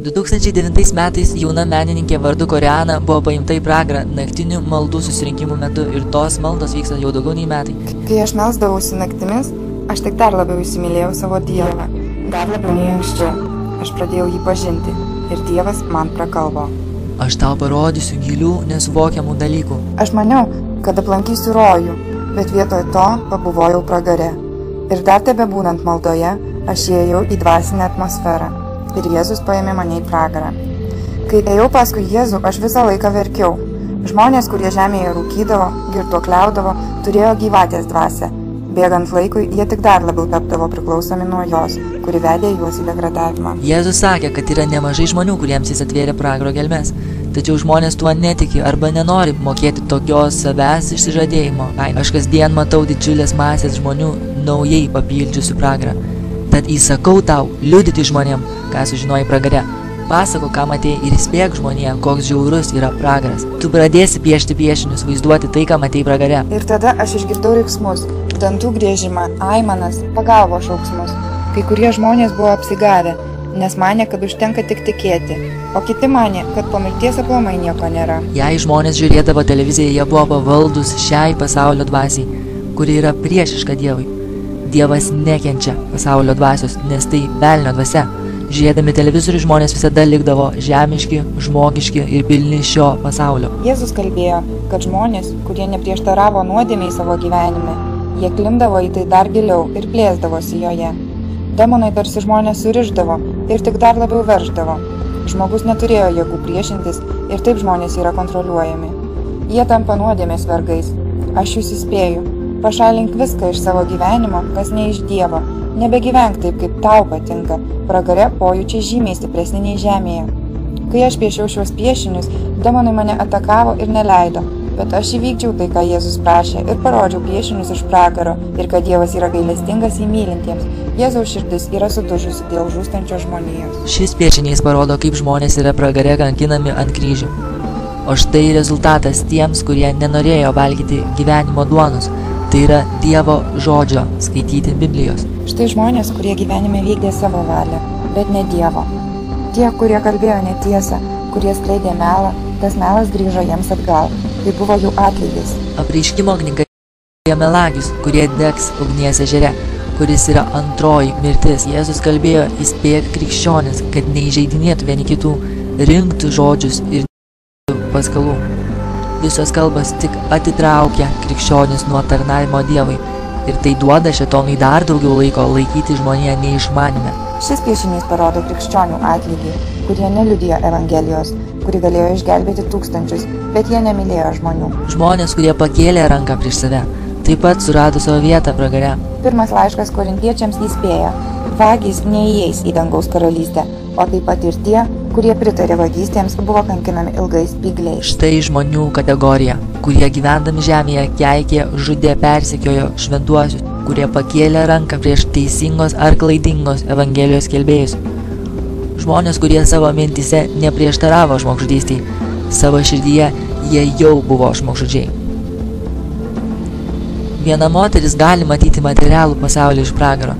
2009 metais jauna menininkė vardu Koreana buvo paimta į pragarą naktinių maldų susirinkimų metu ir tos maldos vyksta jau daugiau nei metai. Kai aš melsdavausi naktimis, aš tik dar labiau įsimylėjau savo Dievą. Dar labiau nei anksčiau. Aš pradėjau jį pažinti ir Dievas man prakalbo. Aš tau parodysiu gilių, nesuvokiamų dalykų. Aš maniau, kad aplankysiu rojų, bet vietoj to pabuvojau pragare. Ir dar tebebūnant maldoje, aš įėjau į dvasinę atmosferą. Ir Jėzus paėmė mane į pragarą. Kai ėjau paskui Jėzų, aš visą laiką verkiau. Žmonės, kurie žemėje rūkydavo, girtuokliaudavo, turėjo gyvatės dvasią. Bėgant laikui, jie tik dar labiau tapdavo priklausomi nuo jos, kuri vedė juos į degradavimą. Jėzus sakė, kad yra nemažai žmonių, kuriems jis atvėrė pragaro gelmes. Tačiau žmonės tuo netiki arba nenori mokėti tokios savęs išsižadėjimo. Aš kasdien matau didžiulės masės žmonių naujai papildžiusių pragarą. Tad įsakau tau liudyti žmonėm, ką sužinojai pragare. Pasako, ką matėjai ir įspėk žmonėm, koks žiaurus yra pragaras. Tu pradėsi piešti piešinius, vaizduoti tai, ką matėjai pragare. Ir tada aš išgirdau riksmus, dantų griežimą, aimanas, pagalbos šauksmus. Kai kurie žmonės buvo apsigavę, nes manė, kad užtenka tik tikėti, o kiti manė, kad po mirties aplamai nieko nėra. Jei žmonės žiūrėdavo televiziją, jie buvo pavaldus šiai pasaulio dvasiai, kuri yra priešiška Dievui. Dievas nekenčia pasaulio dvasios, nes tai velnio dvasia. Žiūrėdami televizorių žmonės visada likdavo žemiški, žmogiški ir pilni šio pasaulio. Jėzus kalbėjo, kad žmonės, kurie neprieštaravo nuodėmei savo gyvenime, jie klimdavo į tai dar giliau ir plėsdavosi joje. Demonai tarsi žmonės surišdavo ir tik dar labiau verždavo. Žmogus neturėjo jėgų priešintis ir taip žmonės yra kontroliuojami. Jie tampa nuodėmės vergais. Aš jūs įspėju. Pašalink viską iš savo gyvenimo, kas ne iš Dievo. Nebegyvenk taip, kaip tau patinka. Pragare pojūčiai žymiai stipresni nei žemėje. Kai aš piešiau šios piešinius, demonai mane atakavo ir neleido. Bet aš įvykdžiau tai, ką Jėzus prašė ir parodžiau piešinius iš pragaro ir kad Dievas yra gailestingas įmylintiems. Jėzaus širdis yra sudužusi dėl žūstančios žmonijos. Šis piešinys parodo, kaip žmonės yra pragare kankinami ant kryžių. O štai rezultatas tiems, kurie nenorėjo valgyti gyvenimo duonos. Tai yra Dievo žodžio, skaityti Biblijos. Štai žmonės, kurie gyvenime vykdė savo valią, bet ne Dievo. Tie, kurie kalbėjo netiesą, kurie skleidė melą, tas melas grįžo jiems atgal. Tai buvo jų atlygis. Apreiškimo knyga apie melagius, kurie degs ugnies ežere, kuris yra antroji mirtis. Jėzus kalbėjo įspėk krikščionis, kad neįžeidinėtų vieni kitų, rinktų žodžius ir paskalų. Visos kalbos tik atitraukia krikščionis nuo tarnavimo Dievui ir tai duoda šėtonui dar daugiau laiko laikyti žmoniją neišmanime. Šis piešinys parodo krikščionių atlygį, kurie neliudijo Evangelijos, kuri galėjo išgelbėti tūkstančius, bet jie nemylėjo žmonių. Žmonės, kurie pakėlė ranką prieš save, taip pat surado savo vietą pragare. Pirmas laiškas korintiečiams įspėja, vagys neįeis į dangaus karalystę, o taip pat ir tie, kurie pritarė vagystėms, buvo kankinami ilgais spygliais. Štai žmonių kategorija, kurie gyvendami žemėje keikė, žudė, persekiojo šventuosius, kurie pakėlė ranką prieš teisingos ar klaidingos Evangelijos skelbėjus. Žmonės, kurie savo mintise neprieštaravo žmogžudystei, savo širdyje jie jau buvo žmogžudžiai. Viena moteris gali matyti materialų pasaulį iš pragaro.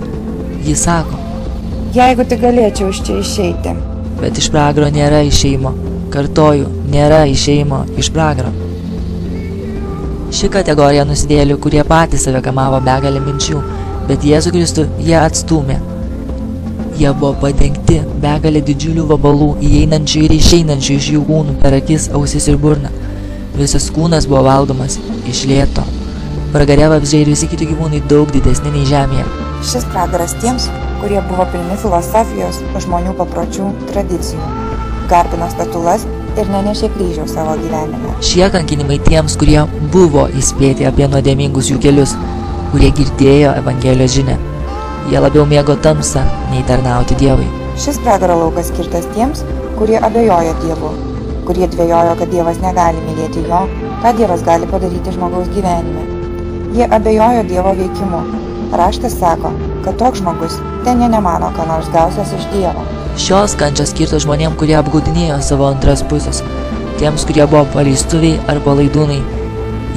Ji sako, jeigu tik galėčiau iš čia išeiti. Bet iš pragaro nėra išėjimo. Kartoju, nėra išėjimo iš pragaro. Ši kategorija nusidėlių, kurie patys save kamavo begalę minčių, bet Jėzų Kristų jie atstūmė. Jie buvo padengti begalę didžiulių vabalų, įeinančių ir išeinančių iš jų kūnų per akis, ausis ir burną. Visas kūnas buvo valdomas iš lėto. Pragare vabzdžiai ir visi kiti gyvūnai daug didesni nei žemėje. Šis pragaras tiems, kurie buvo pilni filosofijos, žmonių papročių, tradicijų, garbino statulas ir nenešė kryžiaus savo gyvenime. Šie kankinimai tiems, kurie buvo įspėti apie nuodėmingus jų kelius, kurie girdėjo Evangelijos žinią. Jie labiau mėgo tamsą, nei tarnauti Dievui. Šis pragaro laukas skirtas tiems, kurie abejojo Dievu, kurie dvejojo, kad Dievas negali mylėti jo, ką Dievas gali padaryti žmogaus gyvenime. Jie abejojo Dievo veikimu. Raštas sako, kad toks žmogus ten nemano, ką nors gausias iš Dievo. Šios kančios skirtos žmonėm, kurie apgaudinėjo savo antras pusės. Tiems, kurie buvo paleistuviai ar palaidūnai.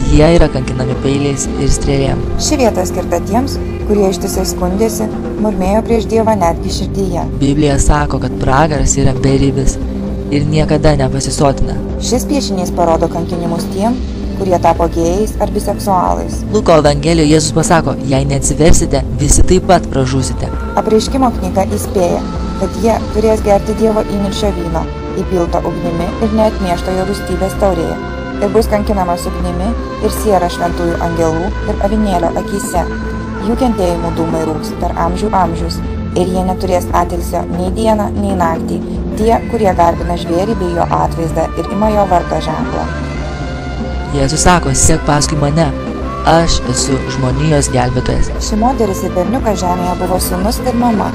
Jie yra kankinami peiliais ir strėlėm. Ši vieta skirta tiems, kurie ištisai skundėsi, murmėjo prieš Dievą netgi širdyje. Biblija sako, kad pragaras yra beribis ir niekada nepasisotina. Šis piešinys parodo kankinimus tiem, kurie tapo gėjais ar biseksualais. Luko Evangelijoje Jėzus pasako, jei neatsiversite, visi taip pat pražūsite. Apreiškimo knyga įspėja, kad jie turės gerti Dievo įniršio vyno, įpiltą ugnimi ir neatmėžtojo rūstybės taurėje, ir bus kankinamas ugnimi ir siera šventųjų angelų ir avinėlio akyse. Jų kentėjimų dūmai rūks per amžių amžius, ir jie neturės atilsio nei dieną, nei naktį, tie, kurie garbina žvėrį bei jo atvaizdą ir ima jo vardo ženklą. Jėzus sako, sek paskui mane, aš esu žmonijos gelbėtojas. Ši moteris ir berniukas žemėje buvo sūnus ir mama,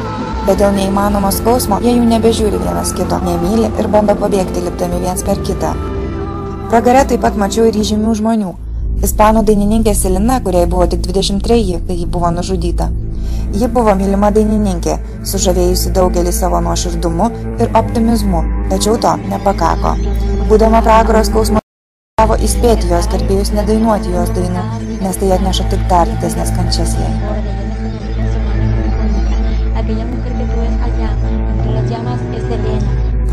bet dėl neįmanomo skausmo jie jų nebežiūri vienas kito, nemyli ir bando pabėgti lipdami viens per kitą. Pragare taip pat mačiau ir įžymių žmonių. Ispanų dainininkė Selina, kuriai buvo tik 23, kai ji buvo nužudyta. Ji buvo mylima dainininkė, sužavėjusi daugelį savo nuoširdumu ir optimizmu, tačiau to nepakako. Būdama pragaro skausmo savo įspėti jos gerbėjus nedainuoti jos dainų, nes tai atneša tik dar didesnės kančias jai.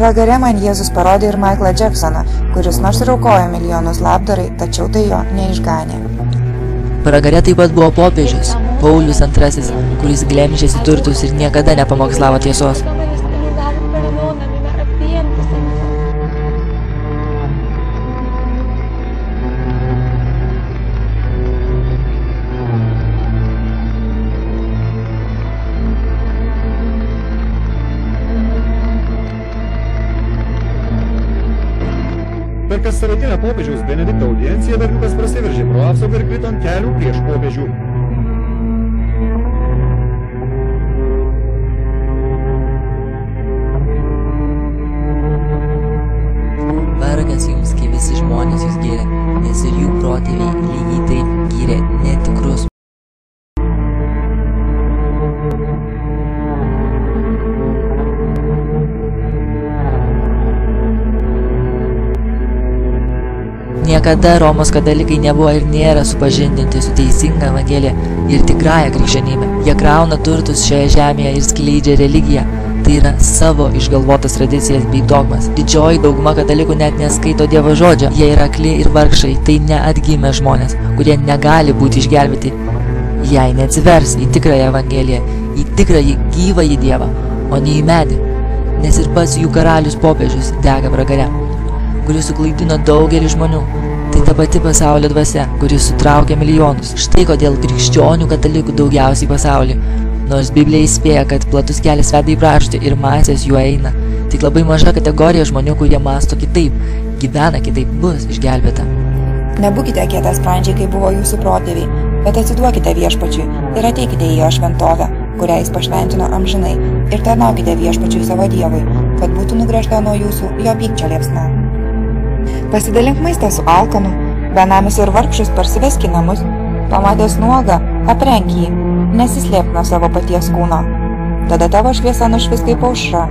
Pragare man Jėzus parodė ir Michaelą Jacksoną, kuris nors ir aukojo milijonus labdarai, tačiau tai jo neišganė. Pragare taip pat buvo popiežius, Paulius II, kuris glemžėsi turtus ir niekada nepamokslavo tiesos. Per kassavaitinę popiežiaus Benedikto audienciją berniukas prasiveržė pro apsaugą ir krito ant kelių prieš popiežių. Vargas jums, kai visi žmonės jūs gyrė, nes ir jų protėviai lygiai taip gyrė netikrus. Niekada Romos katalikai nebuvo ir nėra supažindinti su teisinga evangelija ir tikrąja krikščionybė. Jie krauna turtus šioje žemėje ir skleidžia religiją. Tai yra savo išgalvotas tradicijas bei dogmas. Didžioji dauguma katalikų net neskaito Dievo žodžio. Jie yra akli ir vargšai, tai neatgimę žmonės, kurie negali būti išgelbėti, jei neatsivers į tikrąją evangeliją, į tikrąjį gyvąjį Dievą, o ne į medį. Nes ir pats jų karalius popiežius dega pragare, kuris suklaidino daugelį žmonių. Tai ta pati pasaulio dvasia, kuris sutraukia milijonus. Štai kodėl krikščionių katalikų daugiausiai pasaulyje. Nors Biblija įspėja, kad platus kelias veda į pražūtį ir masės juo eina, tik labai maža kategorija žmonių, kurie mąsto kitaip, gyvena kitaip, bus išgelbėta. Nebūkite kietasprandžiai, kaip buvo jūsų protėviai, bet atsiduokite Viešpačiui ir ateikite į jo šventovę, kurią jis pašventino amžinai, ir tarnaukite Viešpačiui savo Dievui, kad būtų nugręžta nuo jūsų jo pykčio liepsna. Pasidalink maistą su alkanu, benamius ir vargšus parsivesk į namus, pamatęs nuogą, aprenk jį, nesislėpk nuo savo paties kūno. Tada tavo šviesa nušvis kaip aušra,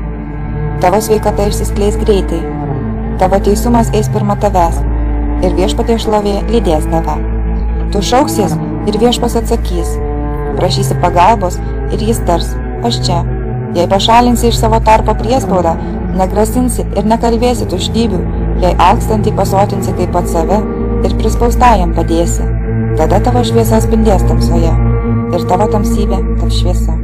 tavo sveikata išsiskleis greitai, tavo teisumas eis pirma tavęs ir Viešpaties šlovė lydės tave. Tu šauksies ir Viešpas atsakys, prašysi pagalbos ir jis tars, aš čia. Jei pašalinsi iš savo tarpo priespaudą, negrasinsi ir nekalbėsi tuštybių, jei alkstantį pasotinsi kaip pat save ir prispaustajam padėsi, tada tavo šviesa spindės tamsoje ir tavo tamsybė taps šviesa.